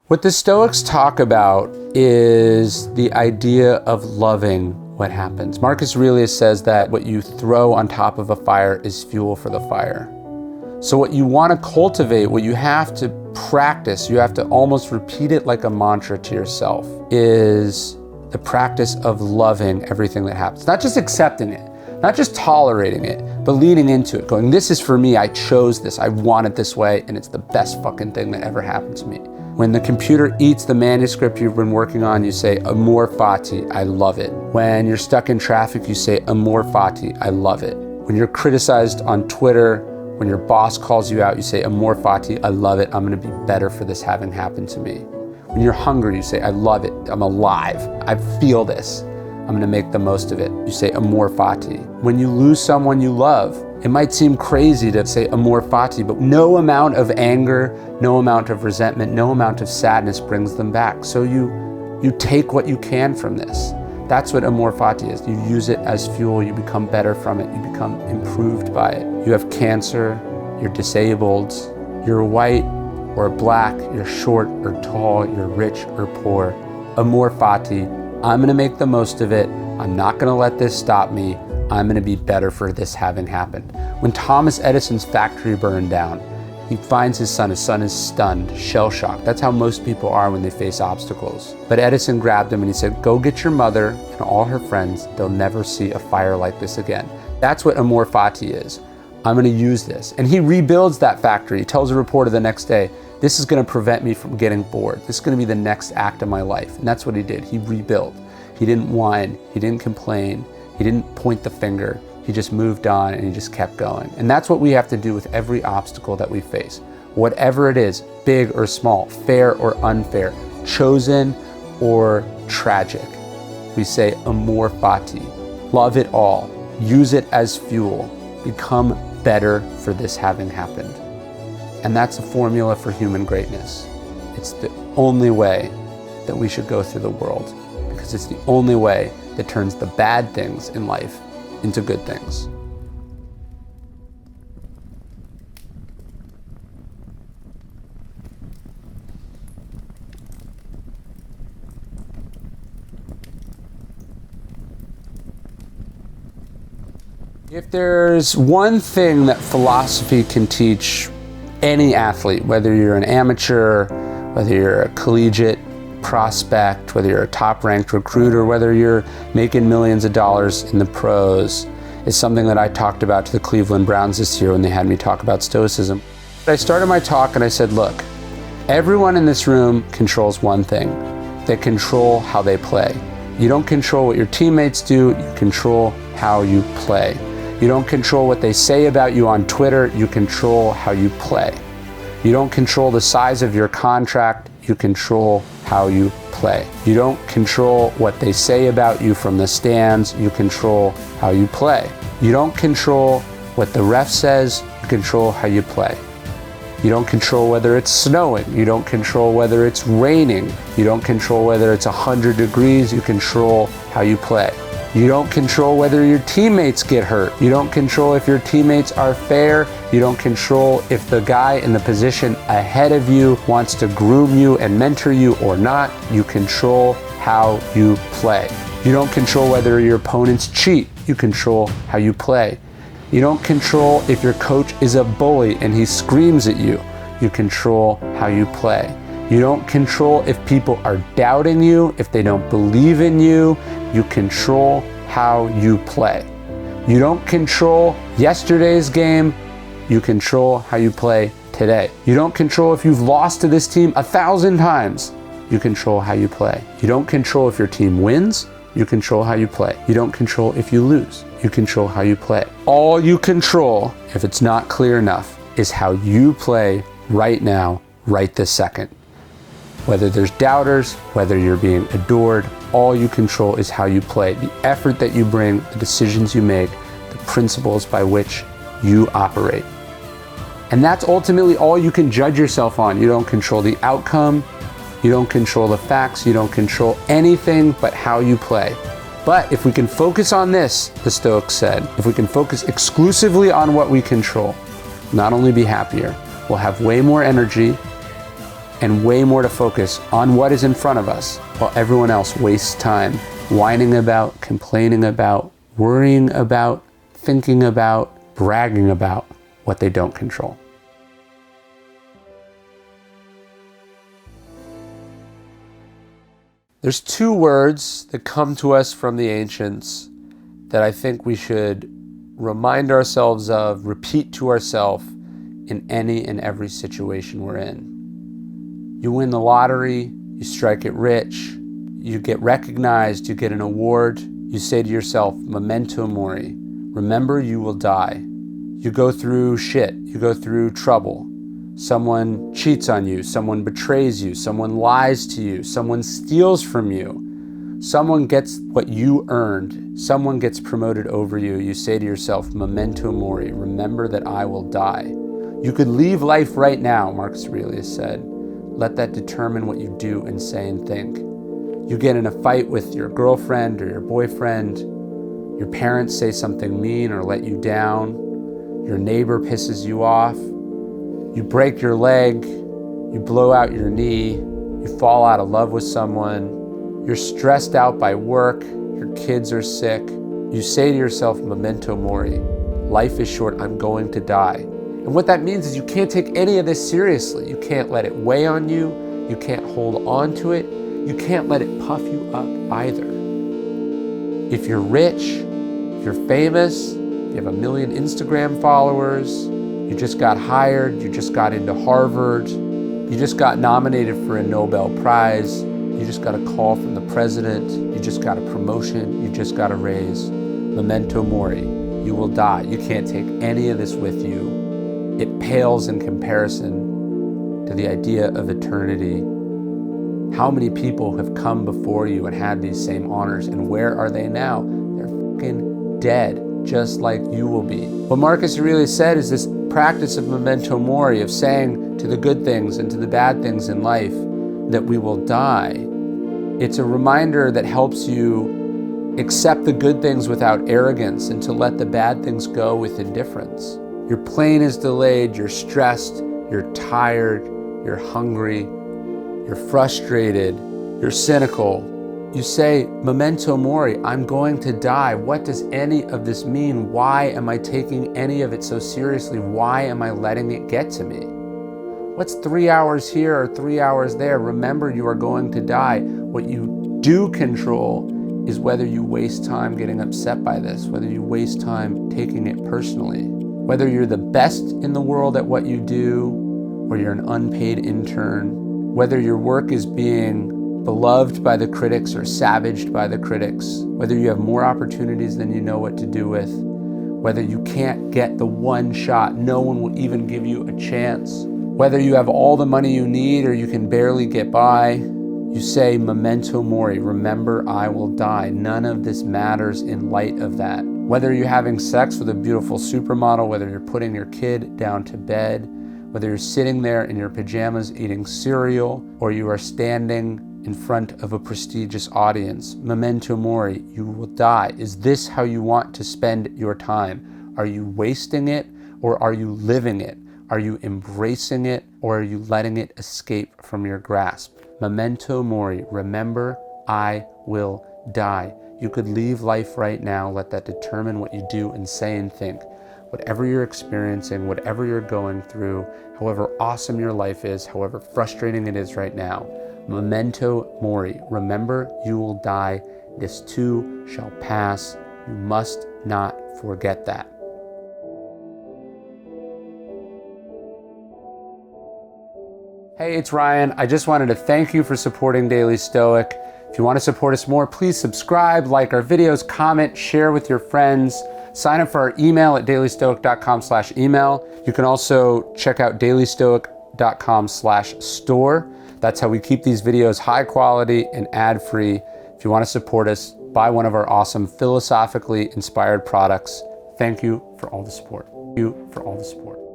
What the Stoics talk about is the idea of loving what happens. Marcus Aurelius says that what you throw on top of a fire is fuel for the fire. So what you want to cultivate, what you have to practice, you have to almost repeat it like a mantra to yourself, is the practice of loving everything that happens. Not just accepting it, not just tolerating it, but leaning into it, going, this is for me, I chose this, I want it this way, and it's the best fucking thing that ever happened to me. When the computer eats the manuscript you've been working on, you say, amor fati, I love it. When you're stuck in traffic, you say, amor fati, I love it. When you're criticized on Twitter, when your boss calls you out, you say, amor fati, I love it, I'm gonna be better for this having happened to me. When you're hungry, you say, I love it, I'm alive, I feel this, I'm gonna make the most of it. You say, amor fati. When you lose someone you love, it might seem crazy to say amor fati, but no amount of anger, no amount of resentment, no amount of sadness brings them back. So you take what you can from this. That's what amor fati is. You use it as fuel, you become better from it, you become improved by it. You have cancer, you're disabled, you're white or black, you're short or tall, you're rich or poor. Amor fati, I'm gonna make the most of it. I'm not gonna let this stop me. I'm gonna be better for this having happened. When Thomas Edison's factory burned down, he finds his son is stunned, shell-shocked. That's how most people are when they face obstacles. But Edison grabbed him and he said, go get your mother and all her friends. They'll never see a fire like this again. That's what amor fati is. I'm gonna use this. And he rebuilds that factory. He tells a reporter the next day, this is gonna prevent me from getting bored. This is gonna be the next act of my life. And that's what he did. He rebuilt. He didn't whine, he didn't complain, he didn't point the finger. He just moved on and he just kept going. And that's what we have to do with every obstacle that we face. Whatever it is, big or small, fair or unfair, chosen or tragic. We say amor fati. Love it all. Use it as fuel. Become better for this having happened. And that's a formula for human greatness. It's the only way that we should go through the world, because it's the only way that turns the bad things in life into good things. If there's one thing that philosophy can teach any athlete, whether you're an amateur, whether you're a collegiate prospect, whether you're a top-ranked recruiter, whether you're making millions of dollars in the pros, is something that I talked about to the Cleveland Browns this year when they had me talk about stoicism. I started my talk and I said, look, everyone in this room controls one thing. They control how they play. You don't control what your teammates do, you control how you play. You don't control what they say about you on Twitter, you control how you play. You don't control the size of your contract, you control how you play. You don't control what they say about you from the stands, you control how you play. You don't control what the ref says, you control how you play. You don't control whether it's snowing, you don't control whether it's raining, you don't control whether it's 100 degrees, you control how you play. You don't control whether your teammates get hurt. You don't control if your teammates are fair. You don't control if the guy in the position ahead of you wants to groom you and mentor you or not. You control how you play. You don't control whether your opponents cheat. You control how you play. You don't control if your coach is a bully and he screams at you. You control how you play. You don't control if people are doubting you, if they don't believe in you. You control how you play. You don't control yesterday's game, you control how you play today. You don't control if you've lost to this team 1,000 times, you control how you play. You don't control if your team wins, you control how you play. You don't control if you lose, you control how you play. All you control, if it's not clear enough, is how you play right now, right this second. Whether there's doubters, whether you're being adored, all you control is how you play, the effort that you bring, the decisions you make, the principles by which you operate. And that's ultimately all you can judge yourself on. You don't control the outcome, you don't control the facts, you don't control anything but how you play. But if we can focus on this, the Stoics said, if we can focus exclusively on what we control, not only be happier, we'll have way more energy, and way more to focus on what is in front of us while everyone else wastes time whining about, complaining about, worrying about, thinking about, bragging about what they don't control. There's two words that come to us from the ancients that I think we should remind ourselves of, repeat to ourselves in any and every situation we're in. You win the lottery, you strike it rich, you get recognized, you get an award, you say to yourself, memento mori, remember you will die. You go through shit, you go through trouble. Someone cheats on you, someone betrays you, someone lies to you, someone steals from you, someone gets what you earned, someone gets promoted over you. You say to yourself, memento mori, remember that I will die. You could leave life right now, Marcus Aurelius said. Let that determine what you do and say and think. You get in a fight with your girlfriend or your boyfriend, your parents say something mean or let you down, your neighbor pisses you off, you break your leg, you blow out your knee, you fall out of love with someone, you're stressed out by work, your kids are sick. You say to yourself, memento mori, life is short, I'm going to die. And what that means is you can't take any of this seriously. You can't let it weigh on you. You can't hold on to it. You can't let it puff you up either. If you're rich, if you're famous, if you have 1 million Instagram followers, you just got hired, you just got into Harvard, you just got nominated for a Nobel Prize, you just got a call from the president, you just got a promotion, you just got a raise, memento mori, you will die. You can't take any of this with you. It pales in comparison to the idea of eternity. How many people have come before you and had these same honors, and where are they now? They're fucking dead, just like you will be. What Marcus Aurelius said is this practice of memento mori, of saying to the good things and to the bad things in life that we will die. It's a reminder that helps you accept the good things without arrogance and to let the bad things go with indifference. Your plane is delayed, you're stressed, you're tired, you're hungry, you're frustrated, you're cynical. You say, memento mori, I'm going to die. What does any of this mean? Why am I taking any of it so seriously? Why am I letting it get to me? What's 3 hours here or 3 hours there? Remember, you are going to die. What you do control is whether you waste time getting upset by this, whether you waste time taking it personally, whether you're the best in the world at what you do, or you're an unpaid intern, whether your work is being beloved by the critics or savaged by the critics, whether you have more opportunities than you know what to do with, whether you can't get the one shot, no one will even give you a chance, whether you have all the money you need or you can barely get by, you say, memento mori, remember I will die. None of this matters in light of that. Whether you're having sex with a beautiful supermodel, whether you're putting your kid down to bed, whether you're sitting there in your pajamas eating cereal, or you are standing in front of a prestigious audience, memento mori, you will die. Is this how you want to spend your time? Are you wasting it, or are you living it? Are you embracing it, or are you letting it escape from your grasp? Memento mori, remember I will die. You could leave life right now, let that determine what you do and say and think. Whatever you're experiencing, whatever you're going through, however awesome your life is, however frustrating it is right now, memento mori, remember you will die. This too shall pass. You must not forget that. Hey, it's Ryan. I just wanted to thank you for supporting Daily Stoic. If you want to support us more, please subscribe, like our videos, comment, share with your friends. Sign up for our email at dailystoic.com/email. You can also check out dailystoic.com/store. That's how we keep these videos high quality and ad-free. If you want to support us, buy one of our awesome philosophically inspired products. Thank you for all the support. Thank you for all the support.